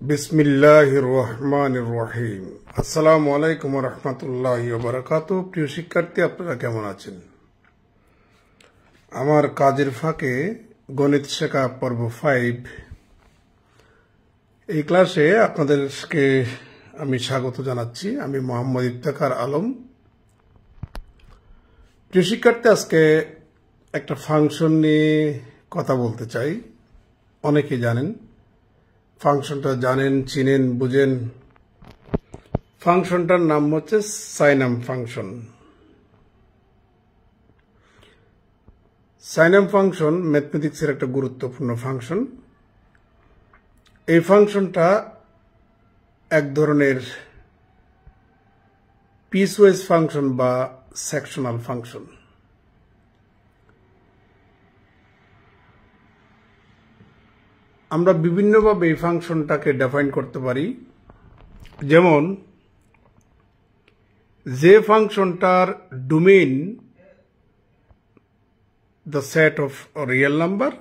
বিসমিল্লাহির রহমানির রহিম। আসসালামু আলাইকুম ওয়া রাহমাতুল্লাহি ওয়া বারাকাতুহু। প্রিয় শিক্ষার্থী, আপনারা কেমন আছেন? আমার কাজের ফাঁকে গণিত শেখা পর্ব 5 এই ক্লাসে আপনাদেরকে আমি স্বাগত জানাচ্ছি। আমি মোহাম্মদ ইফতেখার আলম। প্রিয় শিক্ষার্থী, আজকে একটা ফাংশন নিয়ে কথা বলতে চাই। অনেকেই জানেন ফাংশনটা, জানেন, চিনেন, বুঝেন। ফাংশনটার নাম হচ্ছে সাইনাম ফাংশন। সাইনাম ফাংশন ম্যাথমেটিক্সের একটা গুরুত্বপূর্ণ ফাংশন। এই ফাংশনটা এক ধরনের পিসওয়াইজ ফাংশন বা সেকশনাল ফাংশন। আমরা বিভিন্নভাবে এই ফাংশনটাকে ডিফাইন করতে পারি। যেমন, যে ফাংশনটার domain the set of real number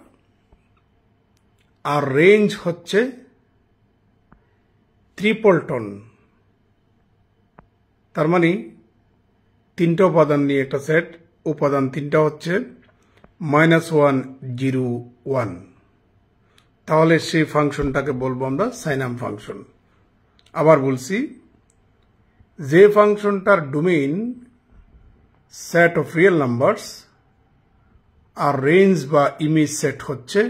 আর রেঞ্জ হচ্ছে ট্রিপলটন, তার মানে তিনটা উপাদান নিয়ে একটা সেট, উপাদান তিনটা হচ্ছে -1, 0, 1, তাহলে সেই ফাংশনটাকে বলবো আমরা সাইনাম ফাংশন। আবার বলছি, যে ফাংশনটার domain set of real numbers আর রেঞ্জ বা ইমেজ সেট হচ্ছে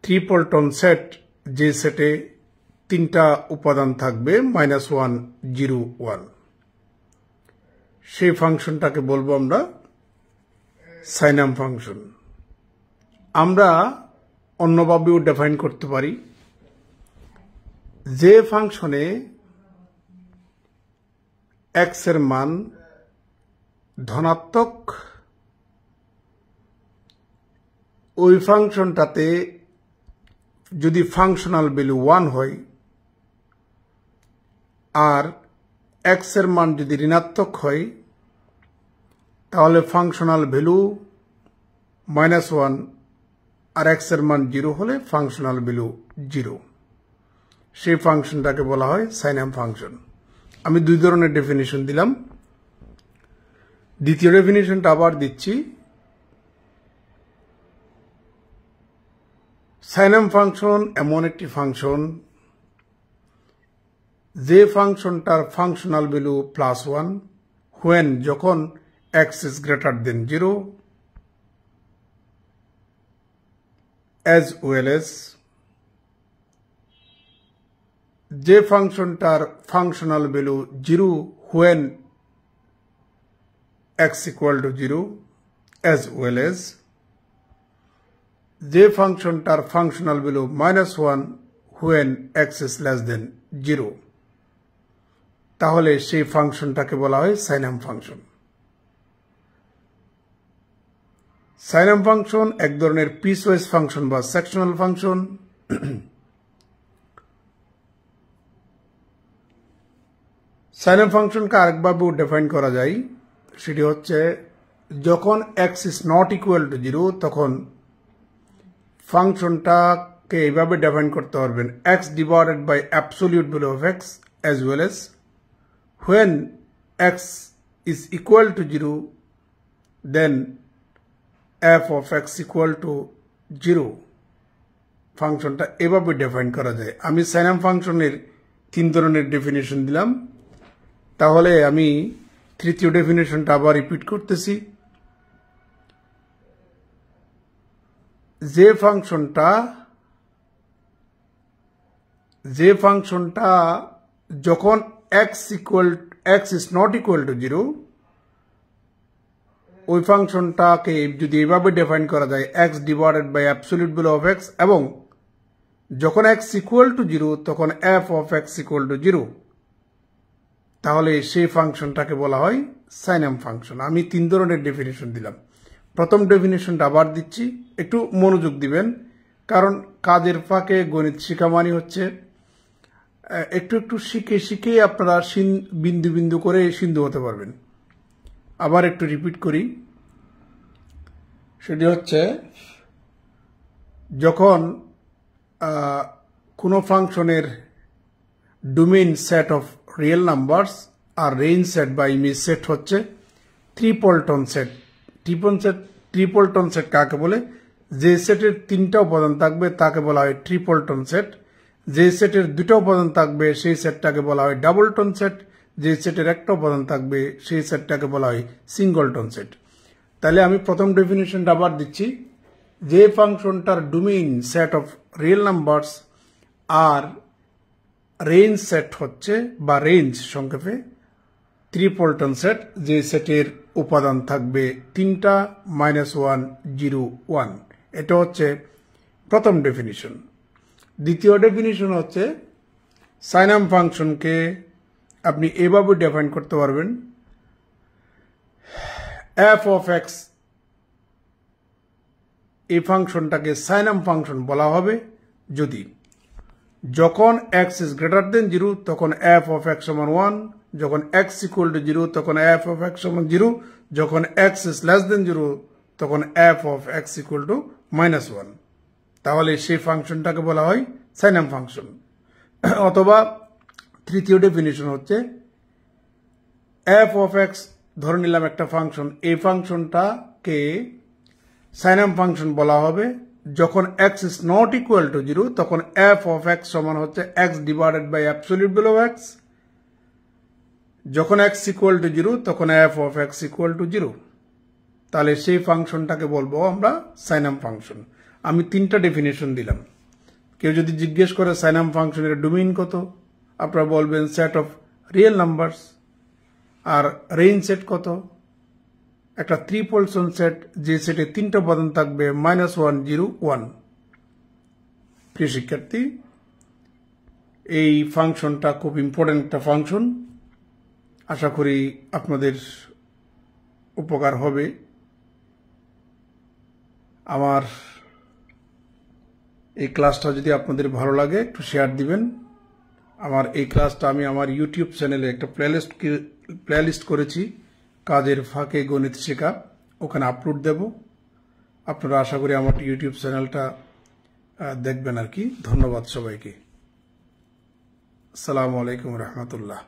ট্রিপলটন সেট, যে সেটে তিনটা উপাদান থাকবে -1, 0, 1, সেই ফাংশনটাকে বলবো আমরা সাইনাম ফাংশন। আমরা অন্যভাবেও ডিফাইন করতে পারি। যে ফাংশনে এক্স এর মান ধনাত্মক, ওই ফাংশনটাতে যদি ফাংশনাল ভ্যালু 1 হয় আর এক্স এর মান যদি ঋণাত্মক হয়, তাহলে ফাংশনাল ভ্যালু -1 আর এক্স এর মান 0 হলে ফাংশনাল ভ্যালু 0। সেই ফাংশনটাকে বলা হয় সাইনাম ফাংশন। আমি দুই ধরনের ডেফিনিশন দিলাম, দ্বিতীয় ডেফিনিশনটা আবার দিচ্ছি। সাইনাম ফাংশন এমন একটি ফাংশন যে ফাংশনটার ফাংশনাল ভ্যালু +1 when যখন x is greater than 0, as well as যে ফাংশনটার functional value 0 when x equal to 0, as well as যে ফাংশনটার functional value -1 when x is less than 0, তাহলে সেই ফাংশনটাকে বলা হয় সাইনাম ফাংশন। সাইনাম ফাংশন এক ধরনের পিসওয়াইজ ফাংশন বা সেকশনাল ফাংশন। সাইনাম ফাংশনকে আরেকভাবেও ডিফাইন করা যায়, সেটি হচ্ছে যখন x is not equal to 0, তখন ফাংশনটাকে এইভাবে ডিফাইন করতে পারবেন x divided by absolute value of x, as well as when x is equal to 0, then f of x equal to 0। ফাংশনটা এভাবে ডিফাইন করা যায়। আমি সাইনাম ফাংশনের 3 ধরনের ডেফিনিশন দিলাম, তাহলে আমি তৃতীয় ডেফিনিশনটা আবার রিপিট করতেছি। যে ফাংশনটা যখন x is not equal to 0, ওই ফাংশনটাকে যদি এইভাবে ডিফাইন করা যায় x divided by absolute value of x, এবং যখন x equal to 0 তখন f of x equal to 0, তাহলে সেই ফাংশনটাকে বলা হয় সাইনাম ফাংশন। আমি 3 ধরনের ডেফিনিশন দিলাম। প্রথম ডেফিনিশনটা আবার দিচ্ছি, একটু মনোযোগ দিবেন, কারণ কাজের ফাঁকে গণিত শেখা মানে হচ্ছে একটু একটু শিখে শিখে আপনারা বিন্দু বিন্দু করে সিন্ধু হতে পারবেন। আবার একটু রিপিট করি, সেটি হচ্ছে যখন কোনো ফাংশনের domain set of real numbers আর রেঞ্জ সেট বা ইমেজ সেট হচ্ছে ট্রিপলটন সেট। ট্রিপলটন সেট কাকে বলে? যে সেটের 3টা উপাদান থাকবে তাকে বলা হয় ট্রিপলটন সেট। যে সেটের 2টা উপাদান থাকবে সেই সেটটাকে বলা হয় ডাবলটন সেট। যে সেটের 1টা উপাদান থাকবে সেই সেটটাকে বলা হয় সিঙ্গলটন সেট। তাহলে আমি প্রথম ডেফিনিশনটা আবার দিচ্ছি। যে ফাংশনটার domain set of real numbers আর রেঞ্জ সেট হচ্ছে বা রেঞ্জ সংক্ষেপে ট্রিপলটন সেট। যে সেটের উপাদান থাকবে 3টা -1 0 1। এটা হচ্ছে প্রথম ডেফিনিশন। দ্বিতীয় ডেফিনিশন হচ্ছে সাইনাম ফাংশনকে আপনি এভাবে ডিফাইন করতে পারবেন, এফ অফ এক্স এই ফাংশনটাকে সাইনাম ফাংশন বলা হবে যদি যখন x is greater than 0 তখন f of x সমান 1, যখন x equal to 0 তখন f of x সমান 0, যখন x is less than 0 তখন f of x equal to -1। তাহলে সেই ফাংশনটাকে বলা হয় সাইনাম ফাংশন। অথবা তৃতীয় ডেফিনিশন হচ্ছে f of x ধরে নিলাম একটা ফাংশন, এই ফাংশনটাকে সাইনাম ফাংশন বলা হবে যখন x is not equal to 0 তখন f of x সমান হচ্ছে x divided by absolute value of x, যখন x equal to 0 তখন f of x equal to 0। তাহলে সেই ফাংশনটাকে বলবো আমরা সাইনাম ফাংশন। আমি 3টা ডেফিনিশন দিলাম। কেউ যদি জিজ্ঞেস করে সাইনাম ফাংশনের ডোমেইন কত, আপনারা বলবেন সেট অফ রিয়েল নাম্বারস। আর রেঞ্জ সেট কত? একটা ট্রিপলটন সেট, যে সেটে 3টা উপাদান থাকবে -1 0 1। প্রিয় শিক্ষার্থী, এই ফাংশনটা খুব ইম্পর্টেন্ট একটা ফাংশন। আশা করি আপনাদের উপকার হবে। আমার এই ক্লাসটা যদি আপনাদের ভালো লাগে একটু শেয়ার দিবেন। আমার এই ক্লাসটা আমি আমার ইউটিউব চ্যানেলে একটা প্লেলিস্ট করেছি, কাজের ফাঁকে গণিত শেখা, ওখানে আপলোড দেব। আপনারা আশা করি আমার ইউটিউব চ্যানেলটা দেখবেন আর কি। ধন্যবাদ সবাইকে। আসসালামু আলাইকুম রহমতুল্লাহ।